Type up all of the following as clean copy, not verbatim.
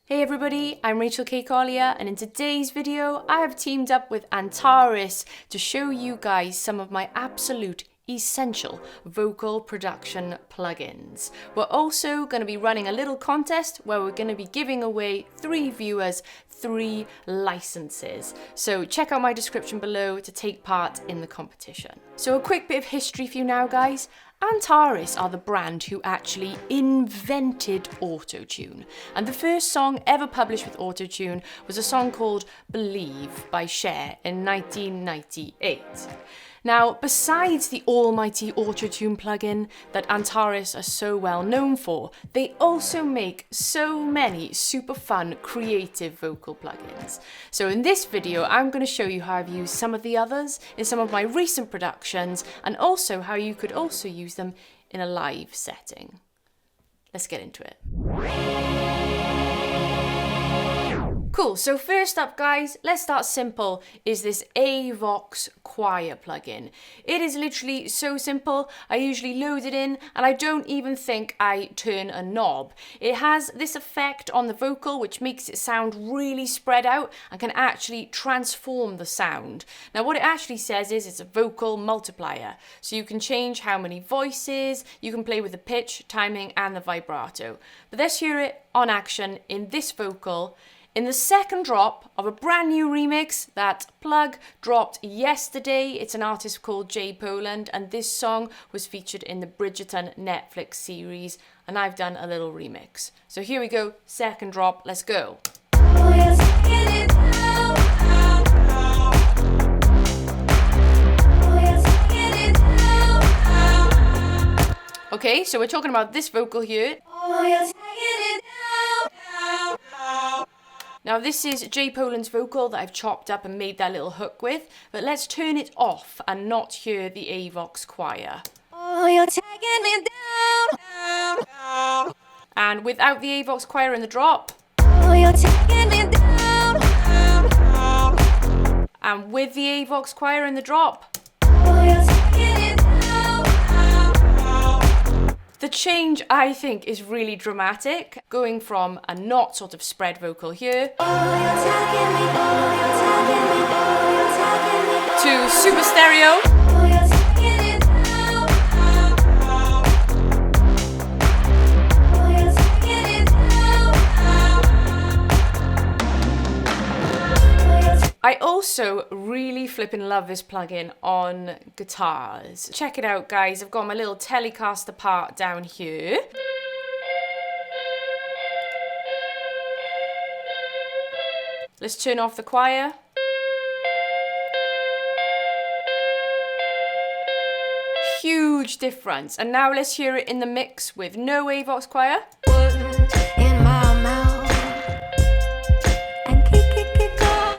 Hey everybody, I'm Rachel K. Collier, and in today's video I have teamed up with Antares to show you guys some of my absolute essential vocal production plugins. We're also going to be running a little contest where we're going to be giving away 3 viewers 3 licenses. So check out my description below to take part in the competition. So a quick bit of history for you now, guys. Antares are the brand who actually invented Autotune, and the first song ever published with Autotune was a song called Believe by Cher in 1998. Now, besides the almighty Autotune plugin that Antares are so well known for, they also make so many super fun, creative vocal plugins. So in this video, I'm going to show you how I've used some of the others in some of my recent productions, and also how you could also use them in a live setting. Let's get into it. Cool, so first up guys, let's start simple, is this Vox Choir plugin. It is literally so simple. I usually load it in and I don't even think I turn a knob. It has this effect on the vocal which makes it sound really spread out and can actually transform the sound. Now what it actually says is it's a vocal multiplier. So you can change how many voices, you can play with the pitch, timing and the vibrato. But let's hear it on action in this vocal, in the second drop of a brand new remix that Plug dropped yesterday. It's an artist called J Poland, and this song was featured in the Bridgerton Netflix series, and I've done a little remix. So here we go, second drop, let's go. Okay, so we're talking about this vocal here. Now this is J Poland's vocal that I've chopped up and made that little hook with, but let's turn it off and not hear the Vox Choir. Oh, you're taking me down. And without the Vox Choir in the drop. Oh, you're taking me down. And with the Vox Choir in the drop. Oh, you're taking me down. The change, I think, is really dramatic, going from a not sort of spread vocal here to super stereo. I also really flippin' love this plugin on guitars. Check it out guys, I've got my little Telecaster part down here. Let's turn off the choir. Huge difference. And now let's hear it in the mix with no Vox Choir.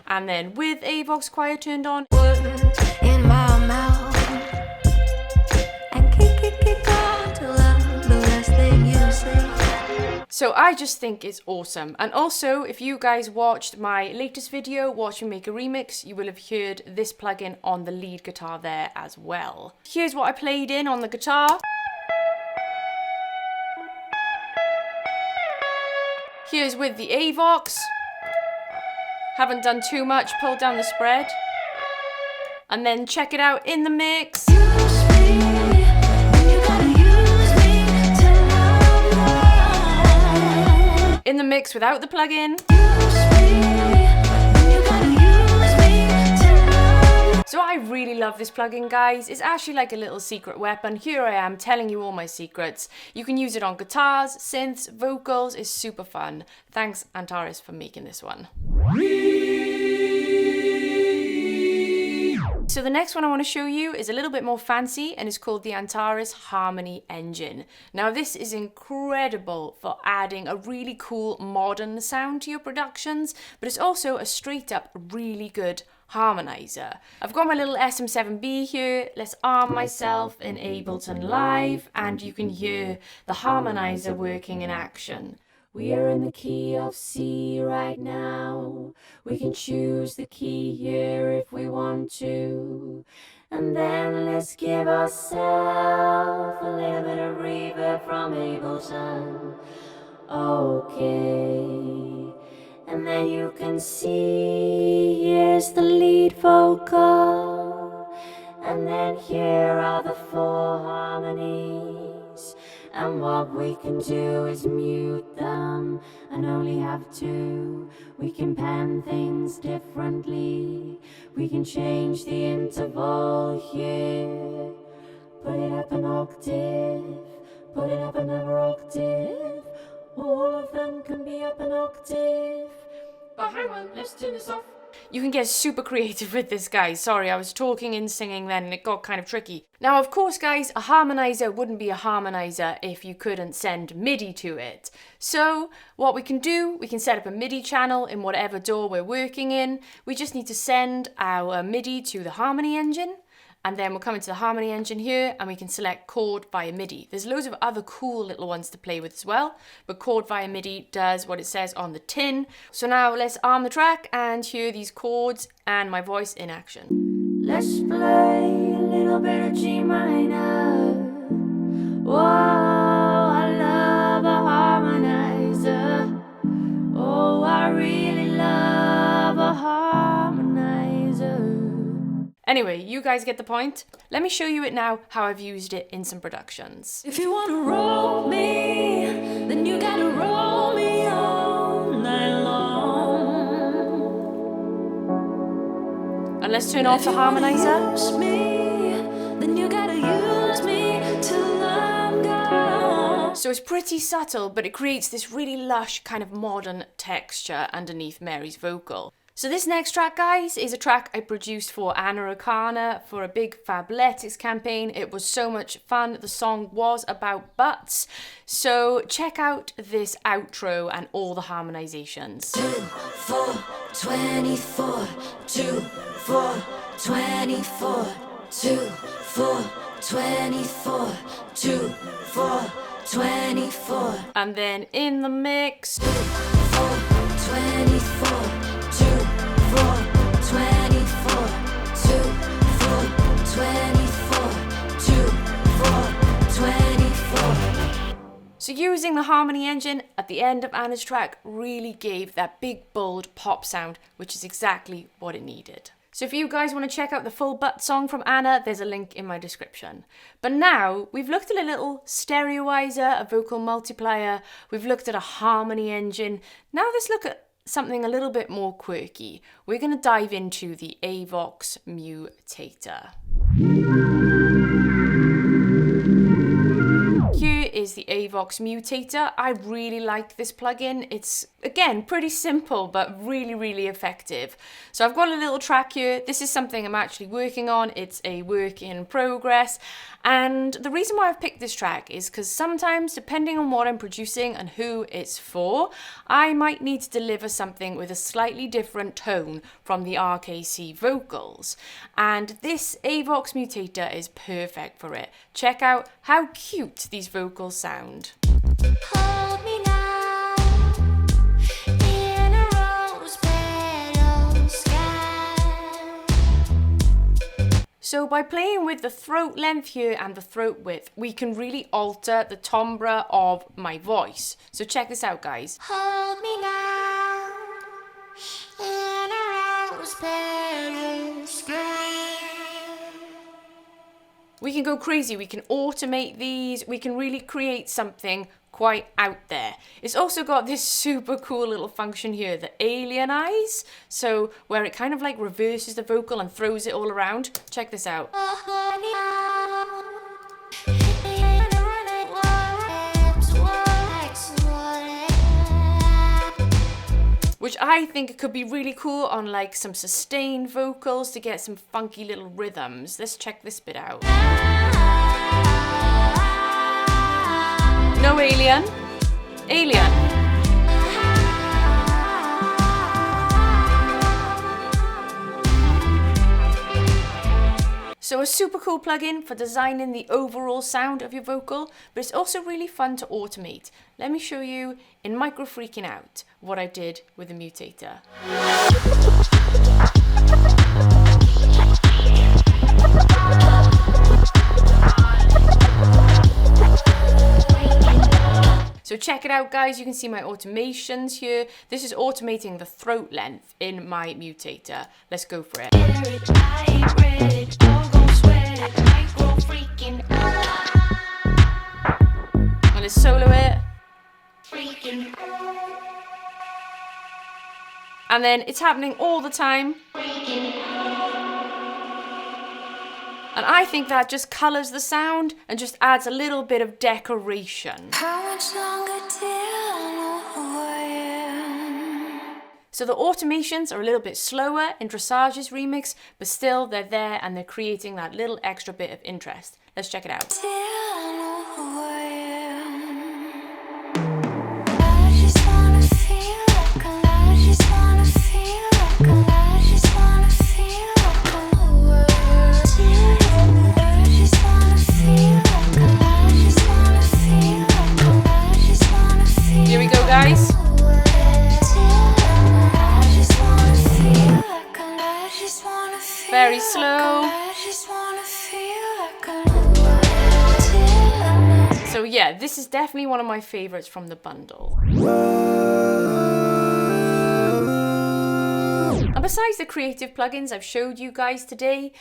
And then with Vox Choir turned on. In my mouth. And kick on till I'm the last thing you say. So I just think it's awesome. And also, if you guys watched my latest video, Watch Me Make a Remix, you will have heard this plugin on the lead guitar there as well. Here's what I played in on the guitar. Here's with the Vox. Haven't done too much, pulled down the spread. And then check it out in the mix. In the mix without the plugin. So I really love this plugin guys. It's actually like a little secret weapon. Here I am telling you all my secrets. You can use it on guitars, synths, vocals. It's super fun. Thanks Antares for making this one. So the next one I want to show you is a little bit more fancy and is called the Antares Harmony Engine. Now this is incredible for adding a really cool modern sound to your productions, but it's also a straight up really good harmonizer. I've got my little SM7B here. Let's arm myself in Ableton Live and you can hear the harmonizer working in action. We are in the key of C right now. We can choose the key here if we want to. And then let's give ourselves a little bit of reverb from Ableton. Okay. then you can see here's the lead vocal, and then here are the 4 harmonies. And what we can do is mute them and only have 2. We can pen things differently. We can change the interval here. Put it up an octave, put it up another octave. All of them can be up an octave. But hang on, let's turn this off. You can get super creative with this, guys. Sorry, I was talking and singing then and it got kind of tricky. Now, of course, guys, a harmonizer wouldn't be a harmonizer if you couldn't send MIDI to it. So what we can do, we can set up a MIDI channel in whatever DAW we're working in. We just need to send our MIDI to the Harmony Engine. And then we'll come into the Harmony Engine here and we can select Chord via MIDI. There's loads of other cool little ones to play with as well, but Chord via MIDI does what it says on the tin. So now let's arm the track and hear these chords and my voice in action. Let's play a little bit of G minor. Whoa, I love a harmonizer. Oh, I really love a harmonizer. Anyway, you guys get the point. Let me show you it now, how I've used it in some productions. If you wanna roll me, then you gotta roll me all night long. And let's turn off the harmonizer. Use me, then you gotta use me till I'm gone. So it's pretty subtle, but it creates this really lush kind of modern texture underneath Mary's vocal. So this next track, guys, is a track I produced for Anna Arcana for a big Fabletics campaign. It was so much fun. The song was about butts. So check out this outro and all the harmonizations. 2, 4, 24, 2, 4, 24, 2, 4, 24, 2, 4, 24. And then in the mix. 2, 4, 24. 24, 2, 4, 24, 2, 4, 24. So using the Harmony Engine at the end of Anna's track really gave that big, bold pop sound, which is exactly what it needed. So if you guys want to check out the full butt song from Anna, there's a link in my description. But now we've looked at a little stereoizer, a vocal multiplier, we've looked at a Harmony Engine. Now let's look at something a little bit more quirky. We're going to dive into the Vox Mutator. Here is the Vox Mutator. I really like this plugin. It's, again, pretty simple, but really, really effective. So I've got a little track here. This is something I'm actually working on. It's a work in progress. And the reason why I've picked this track is because sometimes, depending on what I'm producing and who it's for, I might need to deliver something with a slightly different tone from the RKC vocals. And this Vox Mutator is perfect for it. Check out how cute these vocals sound. Hold me now in a rose petal sky. So by playing with the throat length here and the throat width, we can really alter the timbre of my voice. So check this out, guys. Hold me now in a rose petal sky. We can go crazy, we can automate these, we can really create something quite out there. It's also got this super cool little function here, the alienize, so where it kind of like reverses the vocal and throws it all around. Check this out. Which I think could be really cool on like some sustained vocals to get some funky little rhythms. Let's check this bit out. No alien. Alien. So a super cool plugin for designing the overall sound of your vocal, but it's also really fun to automate. Let me show you in Micro Freaking Out what I did with the Mutator. So So check it out, guys. You can see my automations here. This is automating the throat length in my Mutator. Let's go for it. I'm gonna solo it. And then it's happening all the time. And I think that just colours the sound and just adds a little bit of decoration. How much longer till I know who I am? So the automations are a little bit slower in Dressage's remix, but still they're there and they're creating that little extra bit of interest. Let's check it out. Till I know who I am. I just wanna feel like I just wanna feel like I just wanna feel like I just wanna feel like I just wanna feel like I just wanna feel. Here we go, guys. Very slow. So yeah, this is definitely one of my favorites from the bundle. And besides the creative plugins I've showed you guys today,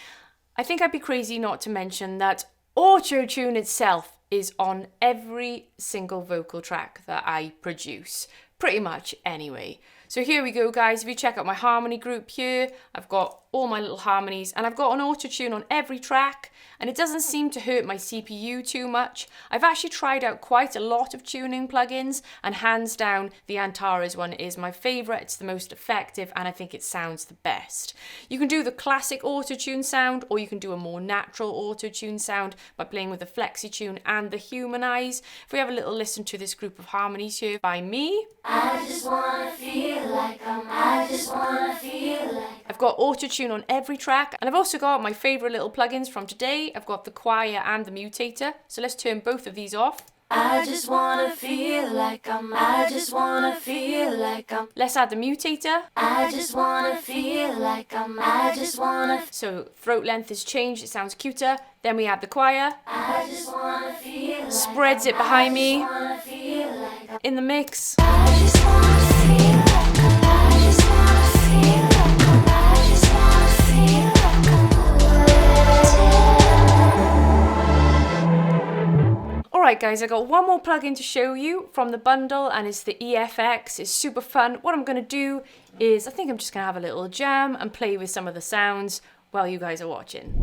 I think I'd be crazy not to mention that Autotune itself is on every single vocal track that I produce, pretty much anyway. So here we go, guys. If you check out my harmony group here, I've got all my little harmonies and I've got an Autotune on every track, and it doesn't seem to hurt my CPU too much. I've actually tried out quite a lot of tuning plugins, and hands down the Antares one is my favorite. It's the most effective and I think it sounds the best. You can do the classic Autotune sound, or you can do a more natural Autotune sound by playing with the FlexiTune and the Humanize. If we have a little listen to this group of harmonies here by me. I just wanna feel like I just wanna feel like. I've got Autotune on every track, and I've also got my favourite little plugins from today. I've got the Choir and the Mutator, so let's turn both of these off. I just wanna feel like I just wanna feel like Let's add the Mutator. I just wanna feel like I just wanna. So throat length is changed, it sounds cuter. Then we add the Choir. I just wanna feel like Spreads it behind me wanna feel like in the mix. I just wanna feel like I just wanna feel like I just wanna feel like. Alright guys, I got one more plugin to show you from the bundle, and it's the EFX. It's super fun. What I'm going to do is, I think I'm just going to have a little jam and play with some of the sounds while you guys are watching.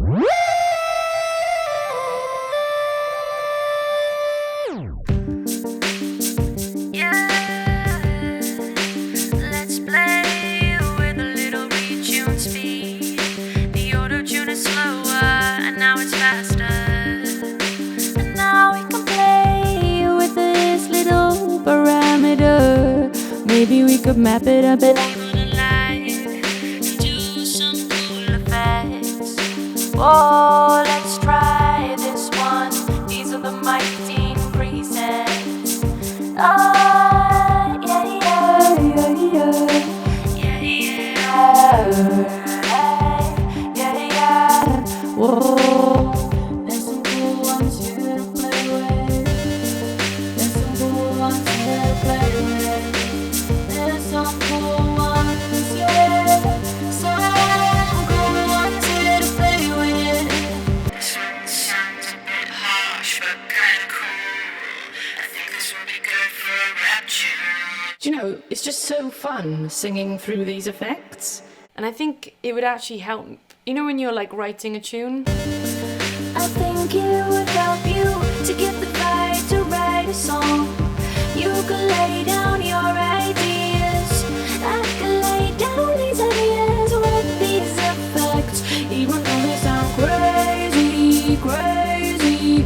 Let's play with a little retune speed. The Autotune is slower and now it's faster. And now we can play with this little parameter. Maybe we could map it up and do some cool effects. Oh, let's try this one. These are the mighty presets. Oh, yeah, yeah, yeah, yeah, yeah, yeah, yeah. Whoa, there's some cool ones here to play with. There's some cool ones here to play with. There's some cool ones, yeah. Some cool ones here to play with. This one sounds a bit harsh, but kinda cool. I think this will be good for a rap tune. Do you know, it's just so fun singing through these effects. And I think it would actually help, you know when you're like writing a tune? I think it would help you to get the vibe to write a song. You could lay down your ideas. I could lay down these ideas with these effects. Even though they sound crazy, crazy.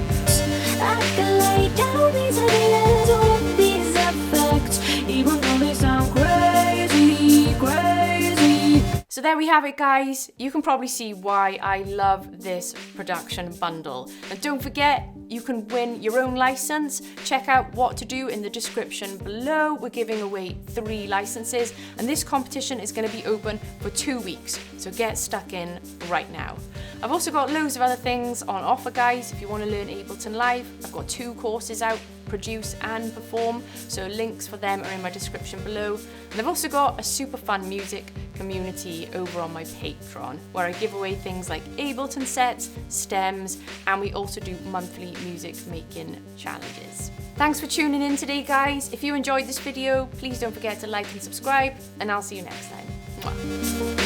I could lay down these ideas with these effects. Even though they sound crazy, crazy. So there we have it, guys. You can probably see why I love this production bundle. And don't forget, you can win your own license. Check out what to do in the description below. We're giving away 3 licenses, and this competition is going to be open for 2 weeks. So get stuck in right now. I've also got loads of other things on offer, guys. If you want to learn Ableton Live, I've got 2 courses out, produce and perform, so links for them are in my description below. And I've also got a super fun music community over on my Patreon, where I give away things like Ableton sets, stems, and we also do monthly music making challenges. Thanks for tuning in today, guys. If you enjoyed this video, please don't forget to like and subscribe, and I'll see you next time. Mwah.